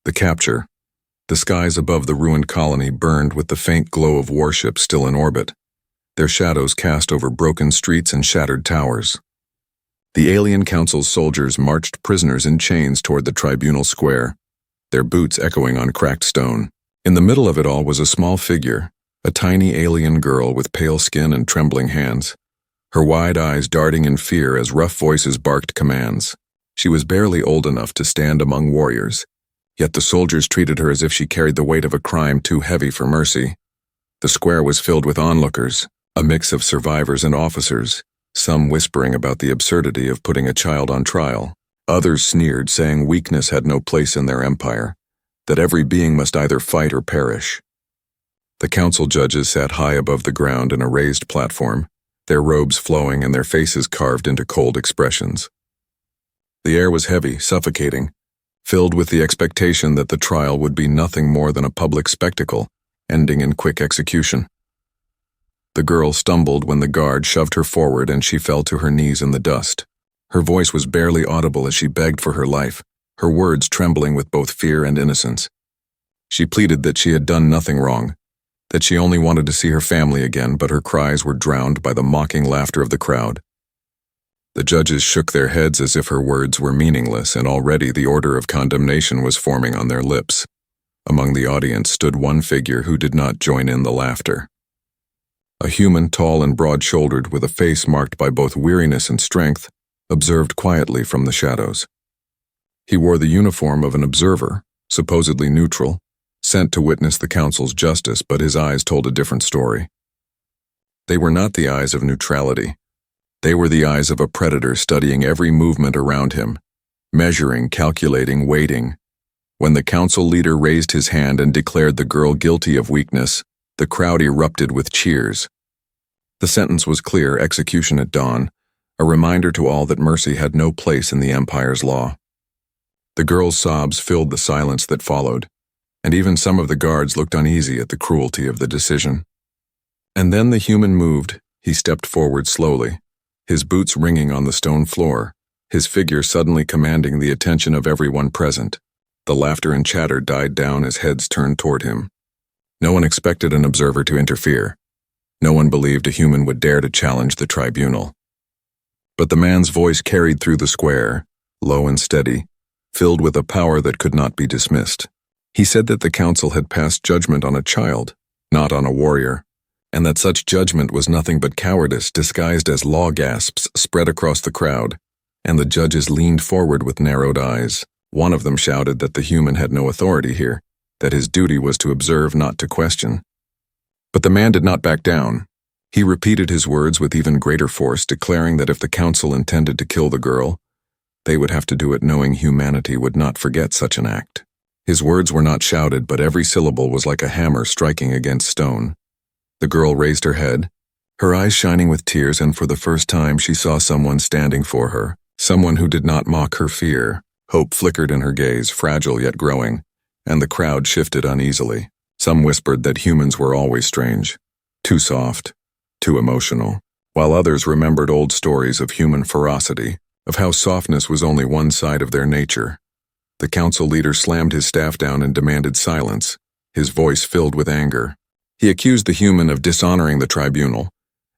The capture. The skies above the ruined colony burned with the faint glow of warships still in orbit, their shadows cast over broken streets and shattered towers. The Alien Council's soldiers marched prisoners in chains toward the tribunal square, their boots echoing on cracked stone. In the middle of it all was a small figure, a tiny alien girl with pale skin and trembling hands, her wide eyes darting in fear as rough voices barked commands. She was barely old enough to stand among warriors, yet the soldiers treated her as if she carried the weight of a crime too heavy for mercy. The square was filled with onlookers, a mix of survivors and officers, some whispering about the absurdity of putting a child on trial. Others sneered, saying weakness had no place in their empire, that every being must either fight or perish. The council judges sat high above the ground in a raised platform, their robes flowing and their faces carved into cold expressions. The air was heavy, suffocating, filled with the expectation that the trial would be nothing more than a public spectacle, ending in quick execution. The girl stumbled when the guard shoved her forward and she fell to her knees in the dust. Her voice was barely audible as she begged for her life, her words trembling with both fear and innocence. She pleaded that she had done nothing wrong, that she only wanted to see her family again, but her cries were drowned by the mocking laughter of the crowd. The judges shook their heads as if her words were meaningless, and already the order of condemnation was forming on their lips. Among the audience stood one figure who did not join in the laughter. A human, tall and broad-shouldered, with a face marked by both weariness and strength, observed quietly from the shadows. He wore the uniform of an observer, supposedly neutral, sent to witness the council's justice, but his eyes told a different story. They were not the eyes of neutrality. They were the eyes of a predator studying every movement around him, measuring, calculating, waiting. When the council leader raised his hand and declared the girl guilty of weakness, the crowd erupted with cheers. The sentence was clear: execution at dawn, a reminder to all that mercy had no place in the Empire's law. The girl's sobs filled the silence that followed, and even some of the guards looked uneasy at the cruelty of the decision. And then the human moved. He stepped forward slowly, his boots ringing on the stone floor, his figure suddenly commanding the attention of everyone present. The laughter and chatter died down as heads turned toward him. No one expected an observer to interfere. No one believed a human would dare to challenge the tribunal. But the man's voice carried through the square, low and steady, filled with a power that could not be dismissed. He said that the council had passed judgment on a child, not on a warrior, and that such judgment was nothing but cowardice disguised as law. Gasps spread across the crowd, and the judges leaned forward with narrowed eyes. One of them shouted that the human had no authority here, that his duty was to observe, not to question. But the man did not back down. He repeated his words with even greater force, declaring that if the council intended to kill the girl, they would have to do it knowing humanity would not forget such an act. His words were not shouted, but every syllable was like a hammer striking against stone. The girl raised her head, her eyes shining with tears, and for the first time she saw someone standing for her, someone who did not mock her fear. Hope flickered in her gaze, fragile yet growing, and the crowd shifted uneasily. Some whispered that humans were always strange, too soft, too emotional, while others remembered old stories of human ferocity, of how softness was only one side of their nature. The council leader slammed his staff down and demanded silence, his voice filled with anger. He accused the human of dishonoring the tribunal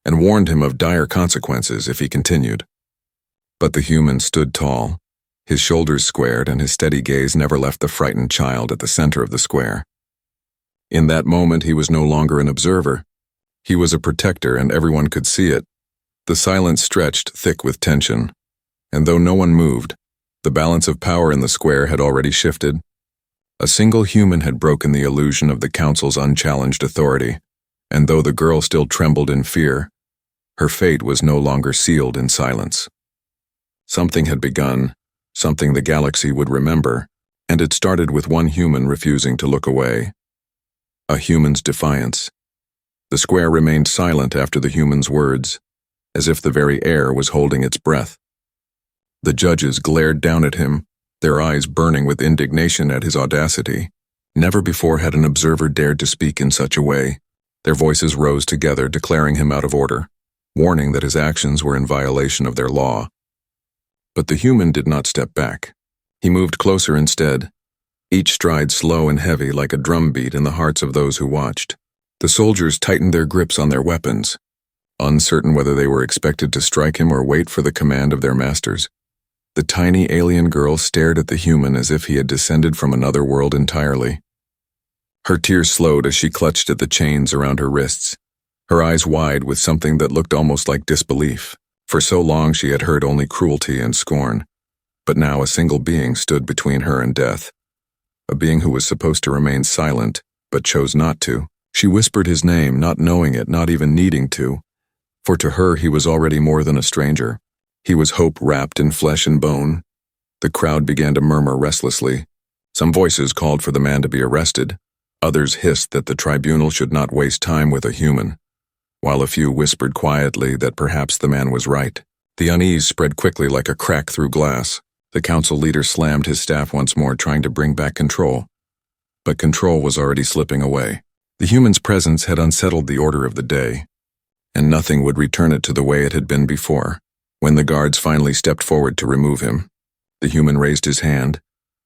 and warned him of dire consequences if he continued. But the human stood tall, his shoulders squared, and his steady gaze never left the frightened child at the center of the square. In that moment, he was no longer an observer. He was a protector, and everyone could see it. The silence stretched thick with tension, and though no one moved, the balance of power in the square had already shifted. A single human had broken the illusion of the council's unchallenged authority, and though the girl still trembled in fear, her fate was no longer sealed in silence. Something had begun, something the galaxy would remember, and it started with one human refusing to look away. A human's defiance. The square remained silent after the human's words, as if the very air was holding its breath. The judges glared down at him, their eyes burning with indignation at his audacity. Never before had an observer dared to speak in such a way. Their voices rose together, declaring him out of order, warning that his actions were in violation of their law. But the human did not step back. He moved closer instead, each stride slow and heavy like a drumbeat in the hearts of those who watched. The soldiers tightened their grips on their weapons, uncertain whether they were expected to strike him or wait for the command of their masters. The tiny alien girl stared at the human as if he had descended from another world entirely. Her tears slowed as she clutched at the chains around her wrists, her eyes wide with something that looked almost like disbelief. For so long she had heard only cruelty and scorn, but now a single being stood between her and death. A being who was supposed to remain silent, but chose not to. She whispered his name, not knowing it, not even needing to, for to her he was already more than a stranger. He was hope wrapped in flesh and bone. The crowd began to murmur restlessly. Some voices called for the man to be arrested. Others hissed that the tribunal should not waste time with a human, while a few whispered quietly that perhaps the man was right. The unease spread quickly like a crack through glass. The council leader slammed his staff once more, trying to bring back control. But control was already slipping away. The human's presence had unsettled the order of the day, and nothing would return it to the way it had been before. When the guards finally stepped forward to remove him, the human raised his hand,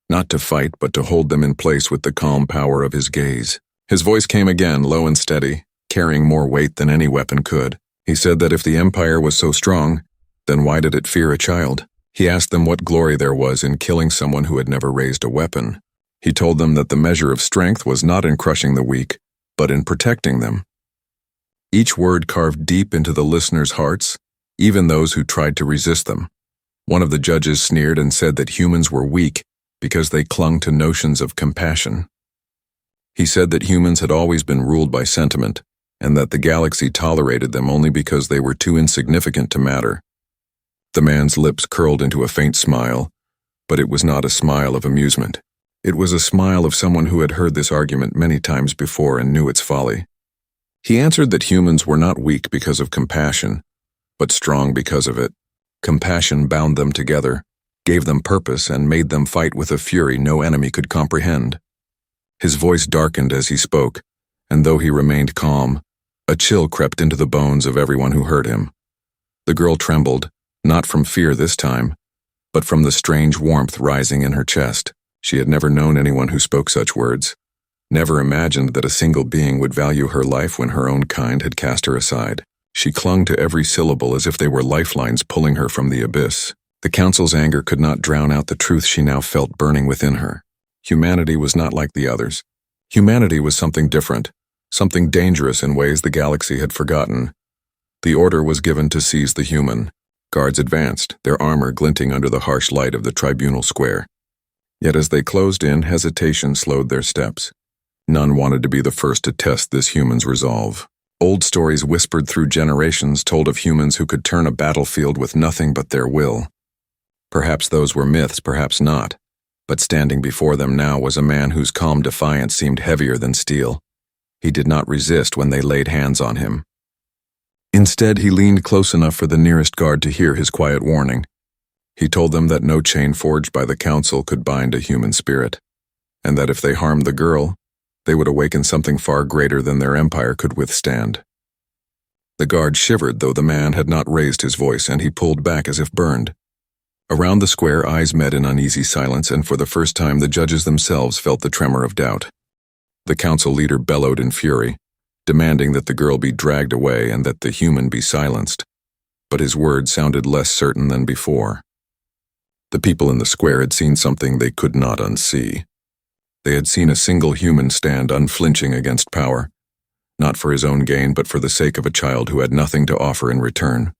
not to fight but to hold them in place with the calm power of his gaze. His voice came again, low and steady, carrying more weight than any weapon could. He said that if the Empire was so strong, then why did it fear a child? He asked them what glory there was in killing someone who had never raised a weapon. He told them that the measure of strength was not in crushing the weak, but in protecting them. Each word carved deep into the listeners' hearts, even those who tried to resist them. One of the judges sneered and said that humans were weak because they clung to notions of compassion. He said that humans had always been ruled by sentiment, and that the galaxy tolerated them only because they were too insignificant to matter. The man's lips curled into a faint smile, but it was not a smile of amusement. It was a smile of someone who had heard this argument many times before and knew its folly. He answered that humans were not weak because of compassion, but strong because of it. Compassion bound them together, gave them purpose, and made them fight with a fury no enemy could comprehend. His voice darkened as he spoke, and though he remained calm, a chill crept into the bones of everyone who heard him. The girl trembled, not from fear this time, but from the strange warmth rising in her chest. She had never known anyone who spoke such words, never imagined that a single being would value her life when her own kind had cast her aside. She clung to every syllable as if they were lifelines pulling her from the abyss. The council's anger could not drown out the truth she now felt burning within her. Humanity was not like the others. Humanity was something different, something dangerous in ways the galaxy had forgotten. The order was given to seize the human. Guards advanced, their armor glinting under the harsh light of the tribunal square. Yet as they closed in, hesitation slowed their steps. None wanted to be the first to test this human's resolve. Old stories whispered through generations told of humans who could turn a battlefield with nothing but their will. Perhaps those were myths, perhaps not, but standing before them now was a man whose calm defiance seemed heavier than steel. He did not resist when they laid hands on him. Instead, he leaned close enough for the nearest guard to hear his quiet warning. He told them that no chain forged by the council could bind a human spirit, and that if they harmed the girl, they would awaken something far greater than their empire could withstand. The guard shivered, though the man had not raised his voice, and he pulled back as if burned. Around the square, eyes met in uneasy silence, and for the first time the judges themselves felt the tremor of doubt. The council leader bellowed in fury, demanding that the girl be dragged away and that the human be silenced, but his words sounded less certain than before. The people in the square had seen something they could not unsee. They had seen a single human stand unflinching against power, not for his own gain but for the sake of a child who had nothing to offer in return.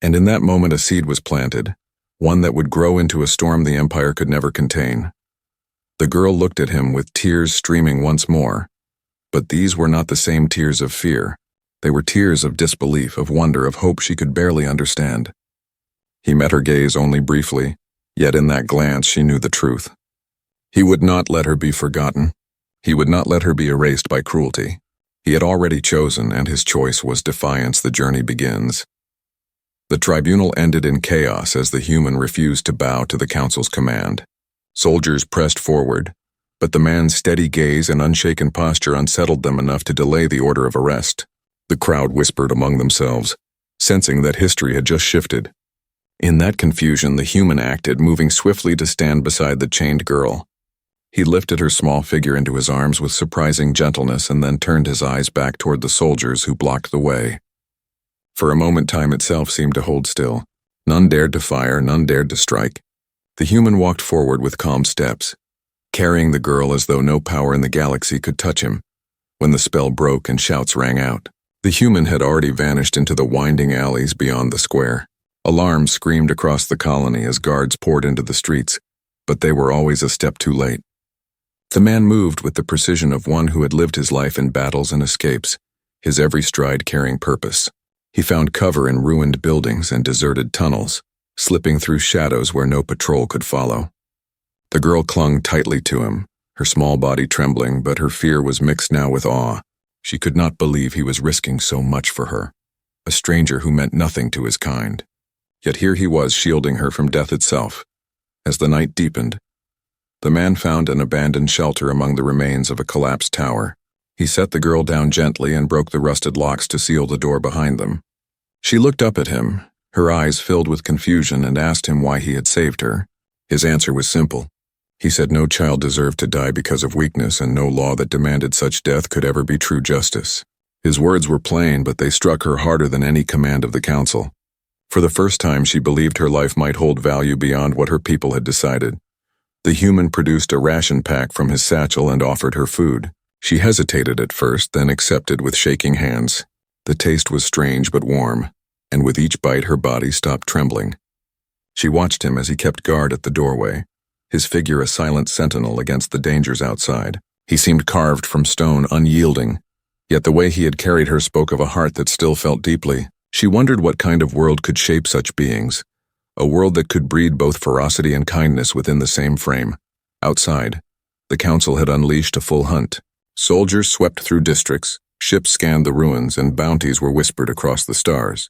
And in that moment a seed was planted, one that would grow into a storm the empire could never contain. The girl looked at him with tears streaming once more, but these were not the same tears of fear. They were tears of disbelief, of wonder, of hope she could barely understand. He met her gaze only briefly, yet in that glance she knew the truth. He would not let her be forgotten. He would not let her be erased by cruelty. He had already chosen, and his choice was defiance. The journey begins. The tribunal ended in chaos as the human refused to bow to the council's command. Soldiers pressed forward, but the man's steady gaze and unshaken posture unsettled them enough to delay the order of arrest. The crowd whispered among themselves, sensing that history had just shifted. In that confusion, the human acted, moving swiftly to stand beside the chained girl. He lifted her small figure into his arms with surprising gentleness and then turned his eyes back toward the soldiers who blocked the way. For a moment, time itself seemed to hold still. None dared to fire, none dared to strike. The human walked forward with calm steps, carrying the girl as though no power in the galaxy could touch him. When the spell broke and shouts rang out, the human had already vanished into the winding alleys beyond the square. Alarms screamed across the colony as guards poured into the streets, but they were always a step too late. The man moved with the precision of one who had lived his life in battles and escapes, his every stride carrying purpose. He found cover in ruined buildings and deserted tunnels, slipping through shadows where no patrol could follow. The girl clung tightly to him, her small body trembling, but her fear was mixed now with awe. She could not believe he was risking so much for her, a stranger who meant nothing to his kind. Yet here he was shielding her from death itself. As the night deepened, the man found an abandoned shelter among the remains of a collapsed tower. He set the girl down gently and broke the rusted locks to seal the door behind them. She looked up at him, her eyes filled with confusion, and asked him why he had saved her. His answer was simple. He said no child deserved to die because of weakness, and no law that demanded such death could ever be true justice. His words were plain, but they struck her harder than any command of the council. For the first time, she believed her life might hold value beyond what her people had decided. The human produced a ration pack from his satchel and offered her food. She hesitated at first, then accepted with shaking hands. The taste was strange but warm, and with each bite her body stopped trembling. She watched him as he kept guard at the doorway, his figure a silent sentinel against the dangers outside. He seemed carved from stone, unyielding, yet the way he had carried her spoke of a heart that still felt deeply. She wondered what kind of world could shape such beings, a world that could breed both ferocity and kindness within the same frame. Outside, the council had unleashed a full hunt. Soldiers swept through districts, ships scanned the ruins, and bounties were whispered across the stars.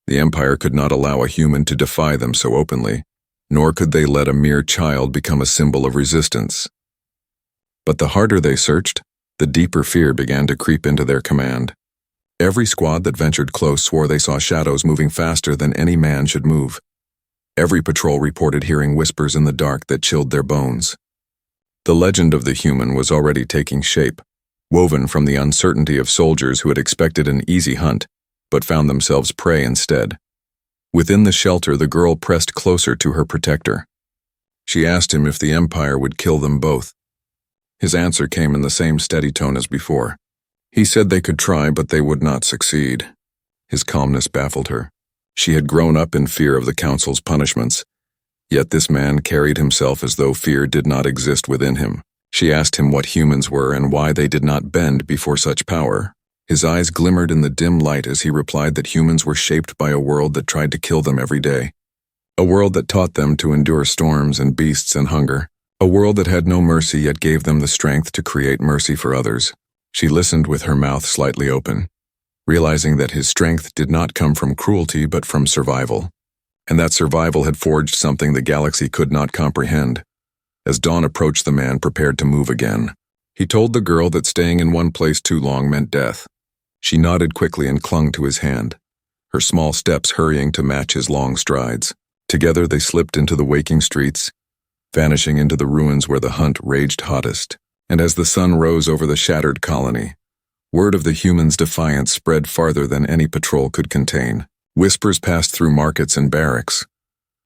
The Empire could not allow a human to defy them so openly, nor could they let a mere child become a symbol of resistance. But the harder they searched, the deeper fear began to creep into their command. Every squad that ventured close swore they saw shadows moving faster than any man should move. Every patrol reported hearing whispers in the dark that chilled their bones. The legend of the human was already taking shape, woven from the uncertainty of soldiers who had expected an easy hunt, but found themselves prey instead. Within the shelter, the girl pressed closer to her protector. She asked him if the Empire would kill them both. His answer came in the same steady tone as before. He said they could try, but they would not succeed. His calmness baffled her. She had grown up in fear of the Council's punishments, yet this man carried himself as though fear did not exist within him. She asked him what humans were and why they did not bend before such power. His eyes glimmered in the dim light as he replied that humans were shaped by a world that tried to kill them every day. A world that taught them to endure storms and beasts and hunger. A world that had no mercy yet gave them the strength to create mercy for others. She listened with her mouth slightly open, realizing that his strength did not come from cruelty but from survival, and that survival had forged something the galaxy could not comprehend. As dawn approached, the man prepared to move again. He told the girl that staying in one place too long meant death. She nodded quickly and clung to his hand, her small steps hurrying to match his long strides. Together they slipped into the waking streets, vanishing into the ruins where the hunt raged hottest. And as the sun rose over the shattered colony, word of the humans' defiance spread farther than any patrol could contain. Whispers passed through markets and barracks.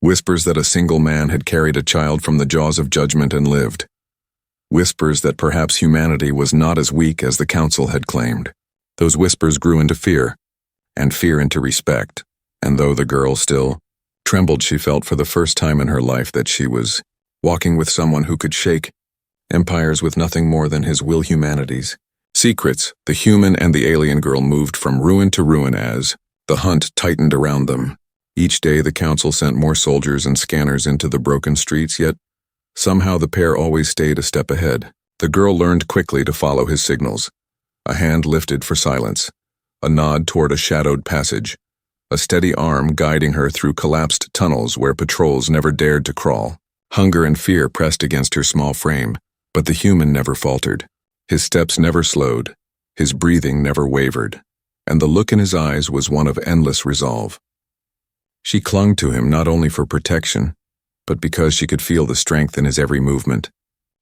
Whispers that a single man had carried a child from the jaws of judgment and lived. Whispers that perhaps humanity was not as weak as the Council had claimed. Those whispers grew into fear, and fear into respect. And though the girl still trembled, she felt for the first time in her life that she was walking with someone who could shake empires with nothing more than his will humanities. Secrets, the human and the alien girl moved from ruin to ruin as the hunt tightened around them. Each day the Council sent more soldiers and scanners into the broken streets, yet somehow the pair always stayed a step ahead. The girl learned quickly to follow his signals. A hand lifted for silence, a nod toward a shadowed passage, a steady arm guiding her through collapsed tunnels where patrols never dared to crawl. Hunger and fear pressed against her small frame, but the human never faltered. His steps never slowed, his breathing never wavered, and the look in his eyes was one of endless resolve. She clung to him not only for protection, but because she could feel the strength in his every movement.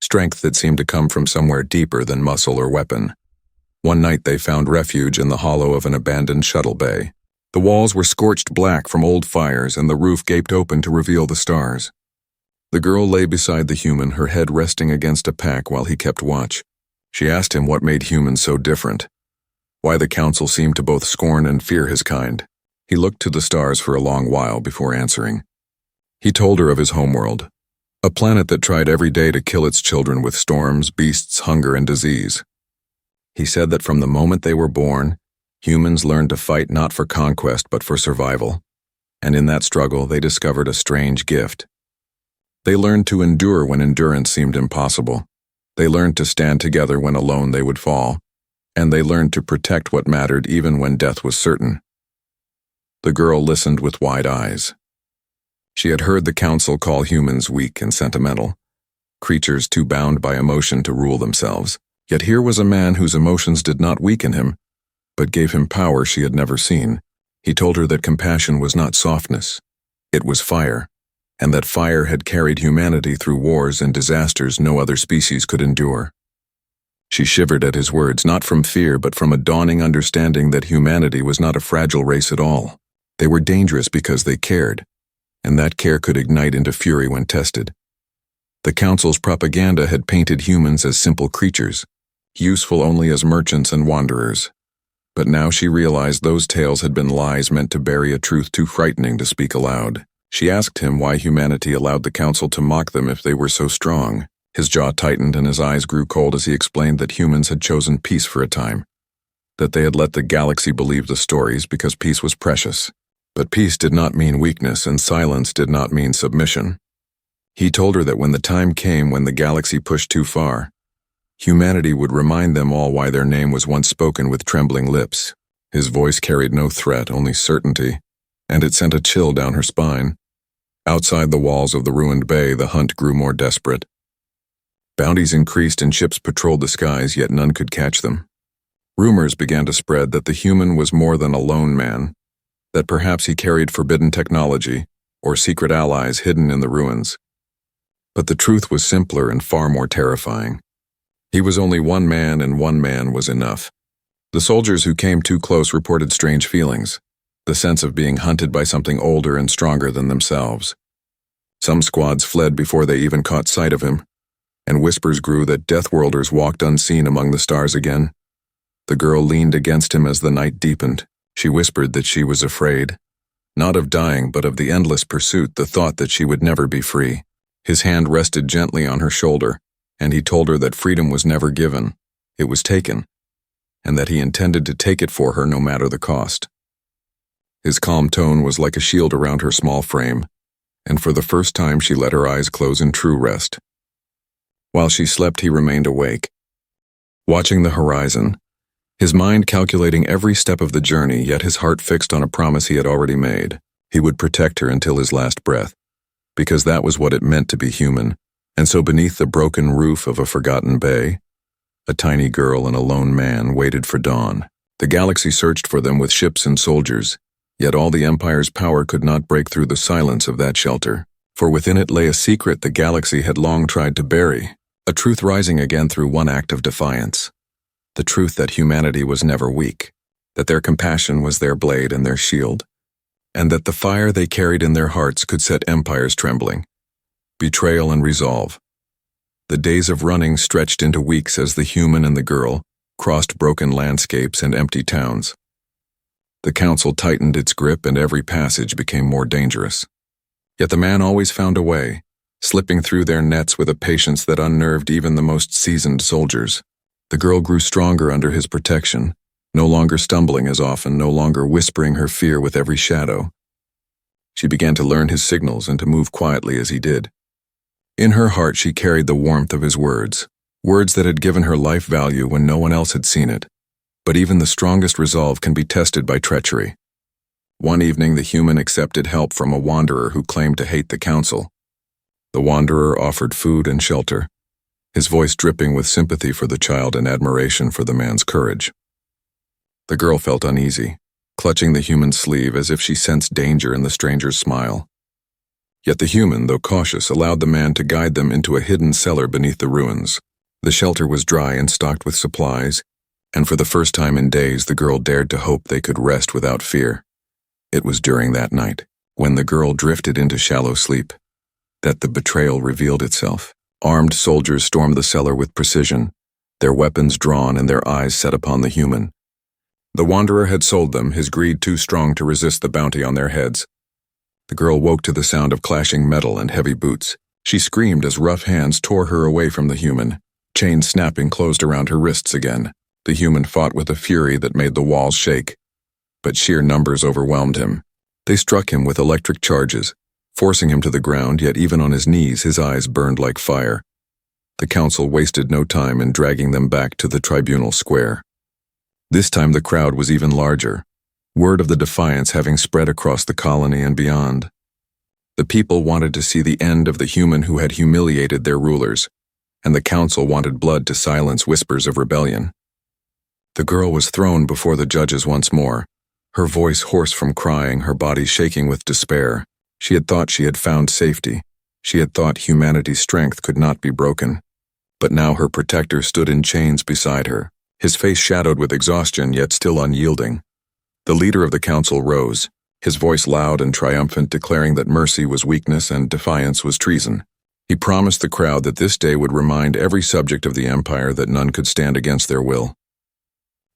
strength that seemed to come from somewhere deeper than muscle or weapon. One night they found refuge in the hollow of an abandoned shuttle bay. The walls were scorched black from old fires and the roof gaped open to reveal the stars. The girl lay beside the human, her head resting against a pack while he kept watch. She asked him what made humans so different, why the council seemed to both scorn and fear his kind. He looked to the stars for a long while before answering. He told her of his homeworld, a planet that tried every day to kill its children with storms, beasts, hunger, and disease. He said that from the moment they were born, humans learned to fight not for conquest but for survival, and in that struggle they discovered a strange gift. They learned to endure when endurance seemed impossible. They learned to stand together when alone they would fall, and they learned to protect what mattered even when death was certain. The girl listened with wide eyes. She had heard the council call humans weak and sentimental, creatures too bound by emotion to rule themselves. Yet here was a man whose emotions did not weaken him, but gave him power she had never seen. He told her that compassion was not softness, it was fire, and that fire had carried humanity through wars and disasters no other species could endure. She shivered at his words, not from fear but from a dawning understanding that humanity was not a fragile race at all. They were dangerous because they cared, and that care could ignite into fury when tested. The council's propaganda had painted humans as simple creatures, useful only as merchants and wanderers. But now she realized those tales had been lies meant to bury a truth too frightening to speak aloud. She asked him why humanity allowed the council to mock them if they were so strong. His jaw tightened and his eyes grew cold as he explained that humans had chosen peace for a time, that they had let the galaxy believe the stories because peace was precious. But peace did not mean weakness, and silence did not mean submission. He told her that when the time came when the galaxy pushed too far, humanity would remind them all why their name was once spoken with trembling lips. His voice carried no threat, only certainty, and it sent a chill down her spine. Outside the walls of the ruined bay, the hunt grew more desperate. Bounties increased and ships patrolled the skies, yet none could catch them. Rumors began to spread that the human was more than a lone man, that perhaps he carried forbidden technology or secret allies hidden in the ruins. But the truth was simpler and far more terrifying. He was only one man, and one man was enough. The soldiers who came too close reported strange feelings, the sense of being hunted by something older and stronger than themselves. Some squads fled before they even caught sight of him, and whispers grew that Deathworlders walked unseen among the stars again. The girl leaned against him as the night deepened. She whispered that she was afraid, not of dying but of the endless pursuit, the thought that she would never be free. His hand rested gently on her shoulder, and he told her that freedom was never given, it was taken, and that he intended to take it for her no matter the cost. His calm tone was like a shield around her small frame, and for the first time she let her eyes close in true rest. While she slept, he remained awake, watching the horizon, his mind calculating every step of the journey, yet his heart fixed on a promise he had already made. He would protect her until his last breath, because that was what it meant to be human. And so beneath the broken roof of a forgotten bay, a tiny girl and a lone man waited for dawn. The galaxy searched for them with ships and soldiers, yet all the Empire's power could not break through the silence of that shelter. For within it lay a secret the galaxy had long tried to bury, a truth rising again through one act of defiance. The truth that humanity was never weak, that their compassion was their blade and their shield, and that the fire they carried in their hearts could set empires trembling. Betrayal and resolve. The days of running stretched into weeks as the human and the girl crossed broken landscapes and empty towns. The council tightened its grip and every passage became more dangerous. Yet the man always found a way, slipping through their nets with a patience that unnerved even the most seasoned soldiers. The girl grew stronger under his protection, no longer stumbling as often, no longer whispering her fear with every shadow. She began to learn his signals and to move quietly as he did. In her heart she carried the warmth of his words, words that had given her life value when no one else had seen it. But even the strongest resolve can be tested by treachery. One evening the human accepted help from a wanderer who claimed to hate the council. The wanderer offered food and shelter, his voice dripping with sympathy for the child and admiration for the man's courage. The girl felt uneasy, clutching the human's sleeve as if she sensed danger in the stranger's smile. Yet the human, though cautious, allowed the man to guide them into a hidden cellar beneath the ruins. The shelter was dry and stocked with supplies, and for the first time in days the girl dared to hope they could rest without fear. It was during that night, when the girl drifted into shallow sleep, that the betrayal revealed itself. Armed soldiers stormed the cellar with precision, their weapons drawn and their eyes set upon the human. The wanderer had sold them, his greed too strong to resist the bounty on their heads. The girl woke to the sound of clashing metal and heavy boots. She screamed as rough hands tore her away from the human. Chains snapping closed around her wrists again. The human fought with a fury that made the walls shake. But sheer numbers overwhelmed him. They struck him with electric charges, forcing him to the ground, yet even on his knees his eyes burned like fire. The council wasted no time in dragging them back to the tribunal square. This time the crowd was even larger, word of the defiance having spread across the colony and beyond. The people wanted to see the end of the human who had humiliated their rulers, and the council wanted blood to silence whispers of rebellion. The girl was thrown before the judges once more, her voice hoarse from crying, her body shaking with despair. She had thought she had found safety. She had thought humanity's strength could not be broken. But now her protector stood in chains beside her, his face shadowed with exhaustion yet still unyielding. The leader of the council rose, his voice loud and triumphant, declaring that mercy was weakness and defiance was treason. He promised the crowd that this day would remind every subject of the empire that none could stand against their will.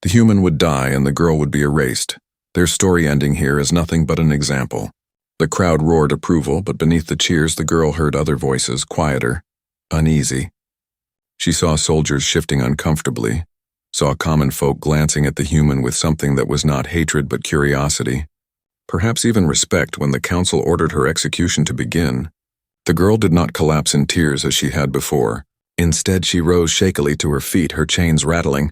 The human would die and the girl would be erased, their story ending here as nothing but an example. The crowd roared approval, but beneath the cheers the girl heard other voices, quieter, uneasy. She saw soldiers shifting uncomfortably, saw common folk glancing at the human with something that was not hatred but curiosity, perhaps even respect when the council ordered her execution to begin. The girl did not collapse in tears as she had before. Instead, she rose shakily to her feet, her chains rattling,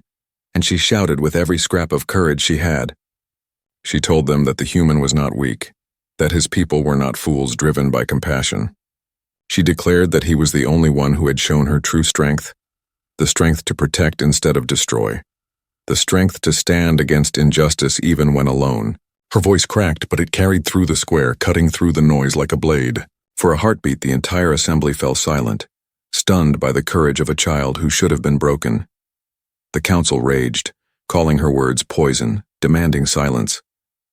and she shouted with every scrap of courage she had. She told them that the human was not weak, that his people were not fools driven by compassion. She declared that he was the only one who had shown her true strength, the strength to protect instead of destroy, the strength to stand against injustice even when alone. Her voice cracked, but it carried through the square, cutting through the noise like a blade. For a heartbeat, the entire assembly fell silent, stunned by the courage of a child who should have been broken. The council raged, calling her words poison, demanding silence.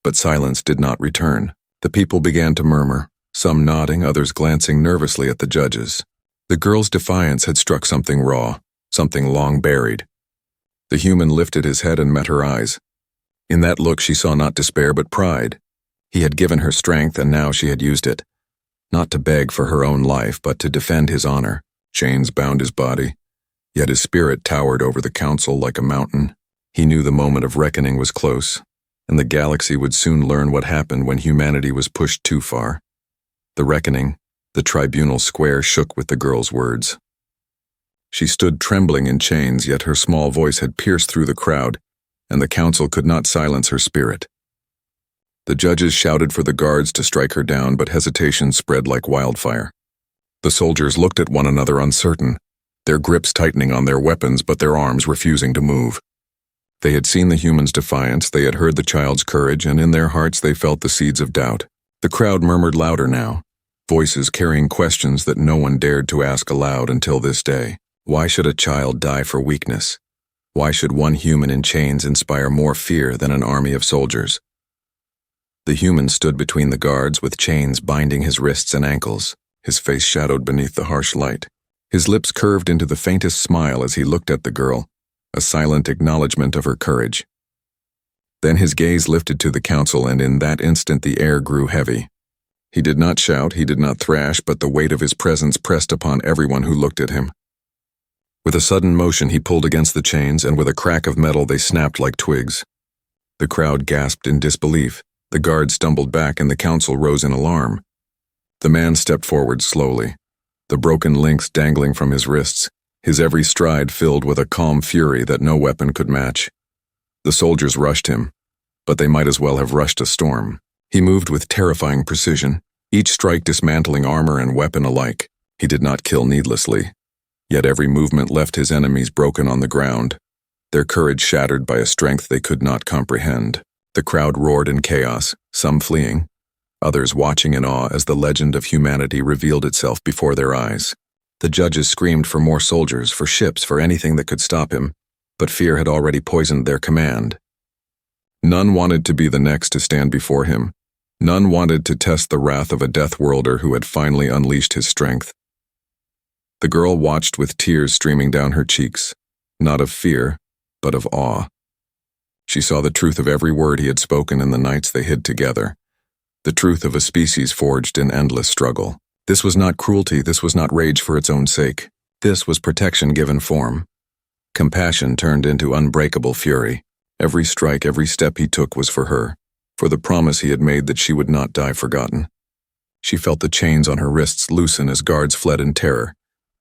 But silence did not return. The people began to murmur, some nodding, others glancing nervously at the judges. The girl's defiance had struck something raw, something long buried. The human lifted his head and met her eyes. In that look she saw not despair but pride. He had given her strength and now she had used it, not to beg for her own life but to defend his honor. Chains bound his body, yet his spirit towered over the council like a mountain. He knew the moment of reckoning was close, and the galaxy would soon learn what happened when humanity was pushed too far. The reckoning, the tribunal square shook with the girl's words. She stood trembling in chains, yet her small voice had pierced through the crowd, and the council could not silence her spirit. The judges shouted for the guards to strike her down, but hesitation spread like wildfire. The soldiers looked at one another uncertain, their grips tightening on their weapons but their arms refusing to move. They had seen the human's defiance, they had heard the child's courage, and in their hearts they felt the seeds of doubt. The crowd murmured louder now, voices carrying questions that no one dared to ask aloud until this day. Why should a child die for weakness? Why should one human in chains inspire more fear than an army of soldiers? The human stood between the guards with chains binding his wrists and ankles, his face shadowed beneath the harsh light. His lips curved into the faintest smile as he looked at the girl, a silent acknowledgement of her courage. Then his gaze lifted to the council, and in that instant the air grew heavy. He did not shout, he did not thrash, but the weight of his presence pressed upon everyone who looked at him. With a sudden motion he pulled against the chains, and with a crack of metal they snapped like twigs. The crowd gasped in disbelief, the guards stumbled back, and the council rose in alarm. The man stepped forward slowly, the broken links dangling from his wrists, his every stride filled with a calm fury that no weapon could match. The soldiers rushed him, but they might as well have rushed a storm. He moved with terrifying precision, each strike dismantling armor and weapon alike. He did not kill needlessly, yet every movement left his enemies broken on the ground, their courage shattered by a strength they could not comprehend. The crowd roared in chaos, some fleeing, others watching in awe as the legend of humanity revealed itself before their eyes. The judges screamed for more soldiers, for ships, for anything that could stop him, but fear had already poisoned their command. None wanted to be the next to stand before him. None wanted to test the wrath of a death worlder who had finally unleashed his strength. The girl watched with tears streaming down her cheeks, not of fear, but of awe. She saw the truth of every word he had spoken in the nights they hid together, the truth of a species forged in endless struggle. This was not cruelty, this was not rage for its own sake. This was protection given form. Compassion turned into unbreakable fury. Every strike, every step he took was for her, for the promise he had made that she would not die forgotten. She felt the chains on her wrists loosen as guards fled in terror,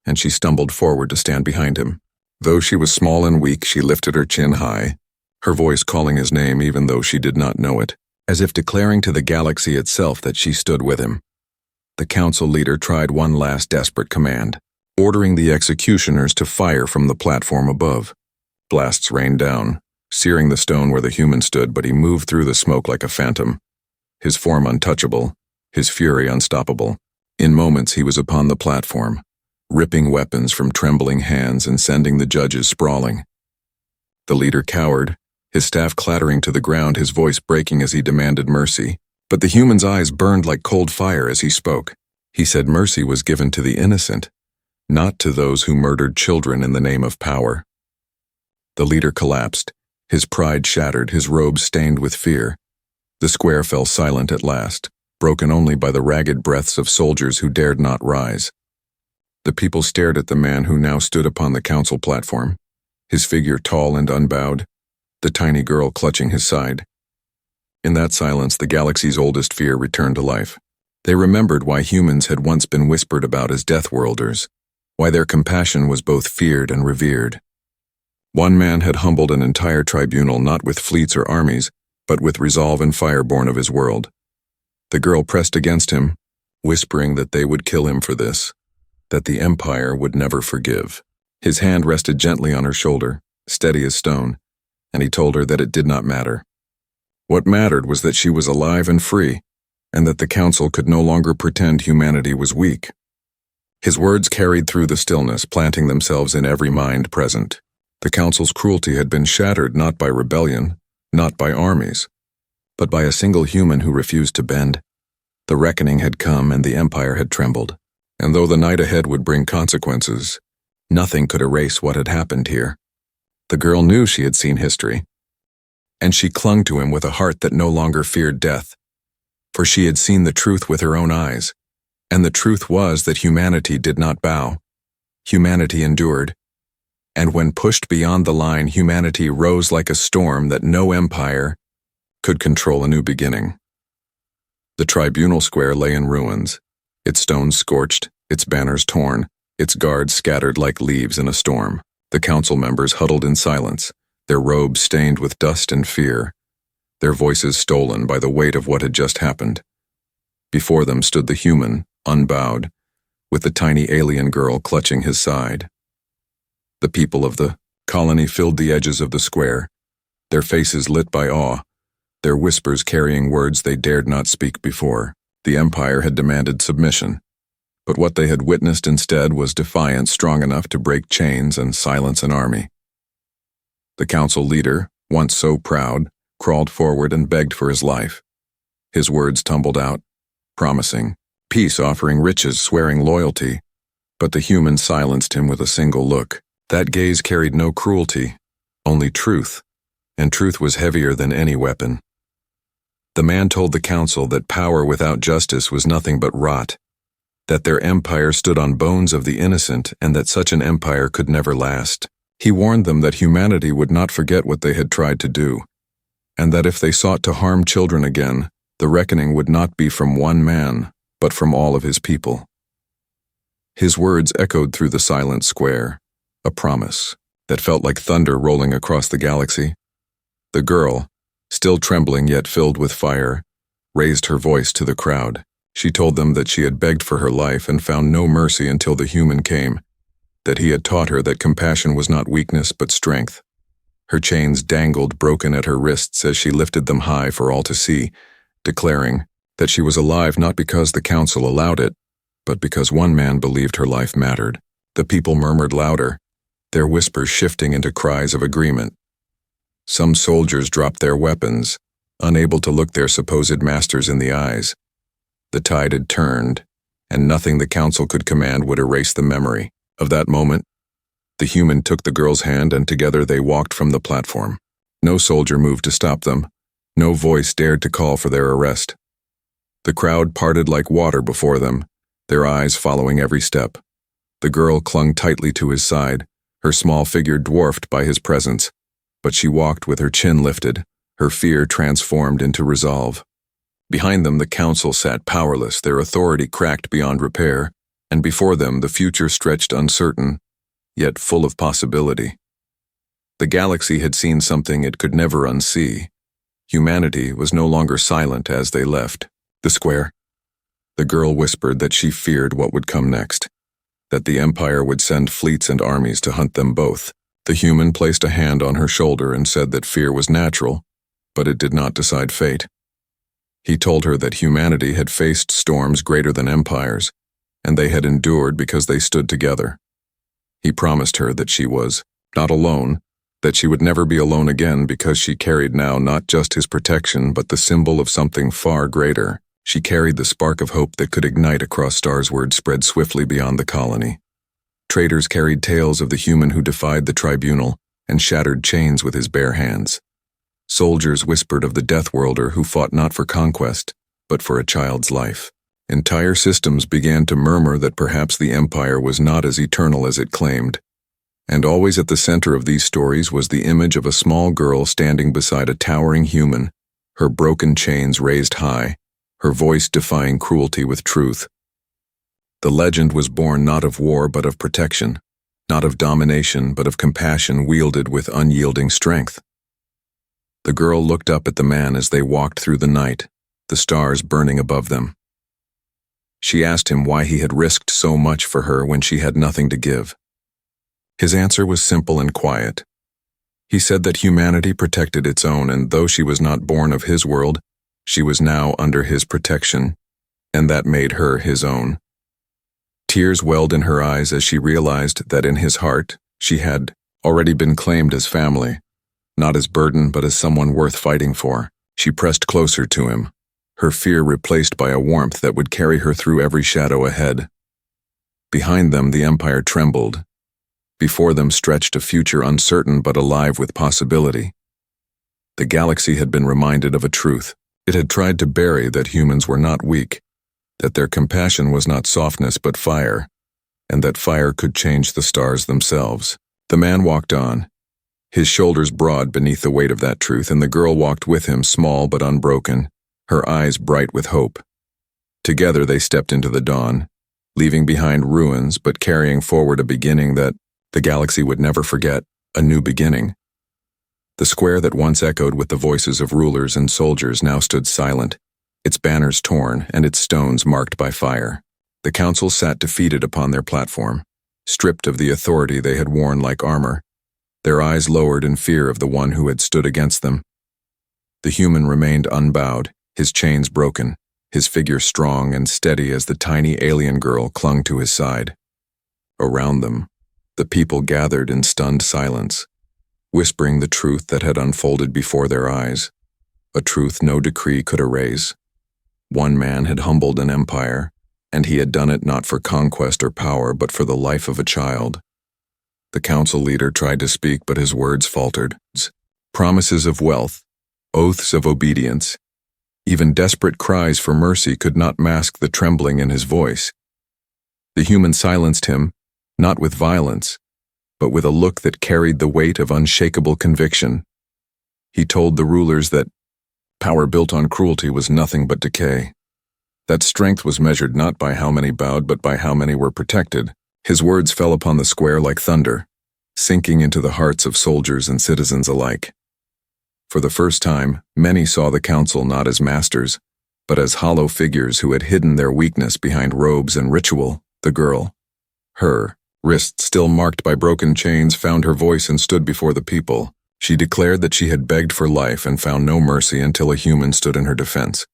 and she stumbled forward to stand behind him. Though she was small and weak, she lifted her chin high, her voice calling his name even though she did not know it, as if declaring to the galaxy itself that she stood with him. The council leader tried one last desperate command, ordering the executioners to fire from the platform above. Blasts rained down, searing the stone where the human stood, but he moved through the smoke like a phantom, his form untouchable, his fury unstoppable. In moments he was upon the platform, ripping weapons from trembling hands and sending the judges sprawling. The leader cowered, his staff clattering to the ground, his voice breaking as he demanded mercy. But the human's eyes burned like cold fire as he spoke. He said mercy was given to the innocent, not to those who murdered children in the name of power. The leader collapsed, his pride shattered, his robes stained with fear. The square fell silent at last, broken only by the ragged breaths of soldiers who dared not rise. The people stared at the man who now stood upon the council platform, his figure tall and unbowed, the tiny girl clutching his side. In that silence, the galaxy's oldest fear returned to life. They remembered why humans had once been whispered about as death worlders, why their compassion was both feared and revered. One man had humbled an entire tribunal not with fleets or armies, but with resolve and fire born of his world. The girl pressed against him, whispering that they would kill him for this, that the Empire would never forgive. His hand rested gently on her shoulder, steady as stone, and he told her that it did not matter. What mattered was that she was alive and free, and that the council could no longer pretend humanity was weak. His words carried through the stillness, planting themselves in every mind present. The council's cruelty had been shattered not by rebellion, not by armies, but by a single human who refused to bend. The reckoning had come and the Empire had trembled, and though the night ahead would bring consequences, nothing could erase what had happened here. The girl knew she had seen history, and she clung to him with a heart that no longer feared death, for she had seen the truth with her own eyes, and the truth was that humanity did not bow. Humanity endured, and when pushed beyond the line, humanity rose like a storm that no empire could control. A new beginning. The tribunal square lay in ruins, its stones scorched, its banners torn, its guards scattered like leaves in a storm. The council members huddled in silence, their robes stained with dust and fear, their voices stolen by the weight of what had just happened. Before them stood the human, unbowed, with the tiny alien girl clutching his side. The people of the colony filled the edges of the square, their faces lit by awe, their whispers carrying words they dared not speak before. The Empire had demanded submission, but what they had witnessed instead was defiance strong enough to break chains and silence an army. The council leader, once so proud, crawled forward and begged for his life. His words tumbled out, promising peace, offering riches, swearing loyalty, but the human silenced him with a single look. That gaze carried no cruelty, only truth, and truth was heavier than any weapon. The man told the council that power without justice was nothing but rot, that their empire stood on bones of the innocent and that such an empire could never last. He warned them that humanity would not forget what they had tried to do, and that if they sought to harm children again, the reckoning would not be from one man, but from all of his people. His words echoed through the silent square, a promise that felt like thunder rolling across the galaxy. The girl, still trembling yet filled with fire, raised her voice to the crowd. She told them that she had begged for her life and found no mercy until the human came, that he had taught her that compassion was not weakness but strength. Her chains dangled broken at her wrists as she lifted them high for all to see, declaring, that she was alive not because the council allowed it, but because one man believed her life mattered. The people murmured louder, their whispers shifting into cries of agreement. Some soldiers dropped their weapons, unable to look their supposed masters in the eyes. The tide had turned, and nothing the council could command would erase the memory of that moment. The human took the girl's hand, and together they walked from the platform. No soldier moved to stop them. No voice dared to call for their arrest. The crowd parted like water before them, their eyes following every step. The girl clung tightly to his side, her small figure dwarfed by his presence, but she walked with her chin lifted, her fear transformed into resolve. Behind them the council sat powerless, their authority cracked beyond repair, and before them the future stretched uncertain, yet full of possibility. The galaxy had seen something it could never unsee. Humanity was no longer silent as they left the square. The girl whispered that she feared what would come next, that the Empire would send fleets and armies to hunt them both. The human placed a hand on her shoulder and said that fear was natural, but it did not decide fate. He told her that humanity had faced storms greater than empires, and they had endured because they stood together. He promised her that she was not alone, that she would never be alone again because she carried now not just his protection but the symbol of something far greater. She carried the spark of hope that could ignite across stars. Word spread swiftly beyond the colony. Traders carried tales of the human who defied the tribunal and shattered chains with his bare hands. Soldiers whispered of the Death Worlder who fought not for conquest, but for a child's life. Entire systems began to murmur that perhaps the Empire was not as eternal as it claimed. And always at the center of these stories was the image of a small girl standing beside a towering human, her broken chains raised high, her voice defying cruelty with truth. The legend was born not of war but of protection, not of domination but of compassion wielded with unyielding strength. The girl looked up at the man as they walked through the night, the stars burning above them. She asked him why he had risked so much for her when she had nothing to give. His answer was simple and quiet. He said that humanity protected its own, and though she was not born of his world, she was now under his protection, and that made her his own. Tears welled in her eyes as she realized that in his heart she had already been claimed as family, not as burden but as someone worth fighting for. She pressed closer to him, her fear replaced by a warmth that would carry her through every shadow ahead. Behind them the Empire trembled. Before them stretched a future uncertain but alive with possibility. The galaxy had been reminded of a truth. It had tried to bury that humans were not weak, that their compassion was not softness but fire, and that fire could change the stars themselves. The man walked on, his shoulders broad beneath the weight of that truth, and the girl walked with him, small but unbroken, her eyes bright with hope. Together they stepped into the dawn, leaving behind ruins but carrying forward a beginning that the galaxy would never forget, a new beginning. The square that once echoed with the voices of rulers and soldiers now stood silent, its banners torn and its stones marked by fire. The council sat defeated upon their platform, stripped of the authority they had worn like armor, their eyes lowered in fear of the one who had stood against them. The human remained unbowed, his chains broken, his figure strong and steady as the tiny alien girl clung to his side. Around them, the people gathered in stunned silence, whispering the truth that had unfolded before their eyes, a truth no decree could erase. One man had humbled an empire, and he had done it not for conquest or power but for the life of a child. The council leader tried to speak, but his words faltered. Promises of wealth, oaths of obedience, even desperate cries for mercy could not mask the trembling in his voice. The human silenced him, not with violence, but with a look that carried the weight of unshakable conviction. He told the rulers that power built on cruelty was nothing but decay, that strength was measured not by how many bowed but by how many were protected. His words fell upon the square like thunder, sinking into the hearts of soldiers and citizens alike. For the first time, many saw the council not as masters, but as hollow figures who had hidden their weakness behind robes and ritual. The girl, her wrists still marked by broken chains, found her voice and stood before the people. She declared that she had begged for life and found no mercy until a human stood in her defense.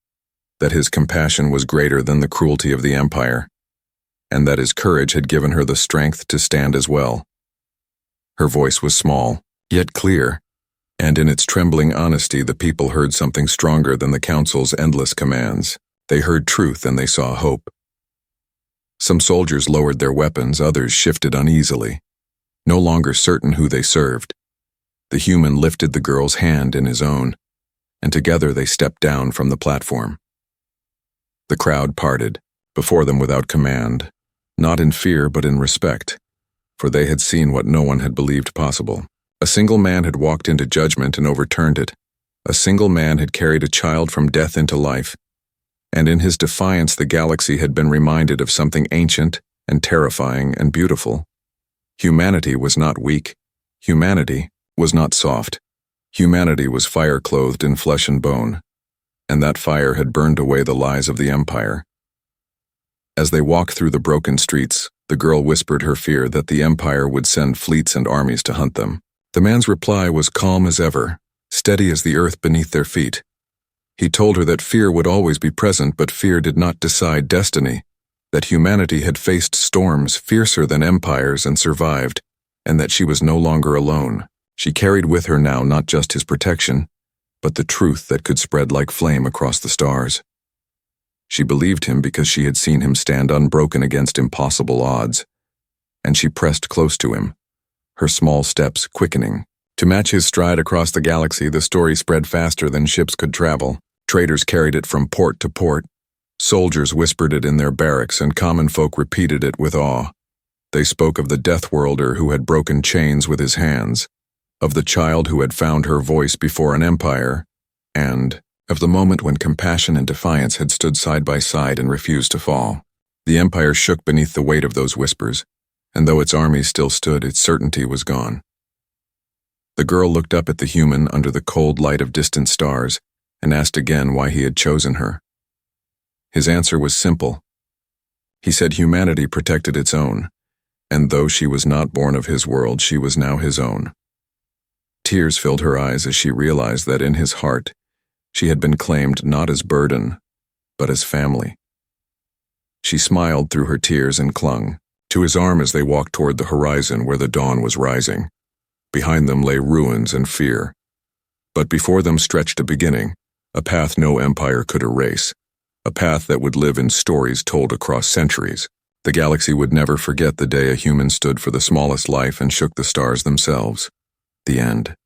that his compassion was greater than the cruelty of the Empire, and that his courage had given her the strength to stand as well. Her voice was small, yet clear, and in its trembling honesty the people heard something stronger than the Council's endless commands. They heard truth and they saw hope. Some soldiers lowered their weapons, others shifted uneasily, no longer certain who they served. The human lifted the girl's hand in his own, and together they stepped down from the platform. The crowd parted, before them without command, not in fear but in respect, for they had seen what no one had believed possible. A single man had walked into judgment and overturned it. A single man had carried a child from death into life, and in his defiance the galaxy had been reminded of something ancient and terrifying and beautiful. Humanity was not weak. Humanity was not soft. Humanity was fire-clothed in flesh and bone, and that fire had burned away the lies of the Empire. As they walked through the broken streets, the girl whispered her fear that the Empire would send fleets and armies to hunt them. The man's reply was calm as ever, steady as the earth beneath their feet. He told her that fear would always be present, but fear did not decide destiny, that humanity had faced storms fiercer than empires and survived, and that she was no longer alone. She carried with her now not just his protection, but the truth that could spread like flame across the stars. She believed him because she had seen him stand unbroken against impossible odds, and she pressed close to him, her small steps quickening. To match his stride across the galaxy, the story spread faster than ships could travel. Traders carried it from port to port. Soldiers whispered it in their barracks, and common folk repeated it with awe. They spoke of the Death Worlder who had broken chains with his hands, of the child who had found her voice before an empire, and of the moment when compassion and defiance had stood side by side and refused to fall. The Empire shook beneath the weight of those whispers, and though its armies still stood, its certainty was gone. The girl looked up at the human under the cold light of distant stars and asked again why he had chosen her. His answer was simple. He said humanity protected its own, and though she was not born of his world, she was now his own. Tears filled her eyes as she realized that in his heart, she had been claimed not as burden, but as family. She smiled through her tears and clung to his arm as they walked toward the horizon where the dawn was rising. Behind them lay ruins and fear, but before them stretched a beginning, a path no empire could erase, a path that would live in stories told across centuries. The galaxy would never forget the day a human stood for the smallest life and shook the stars themselves. The end.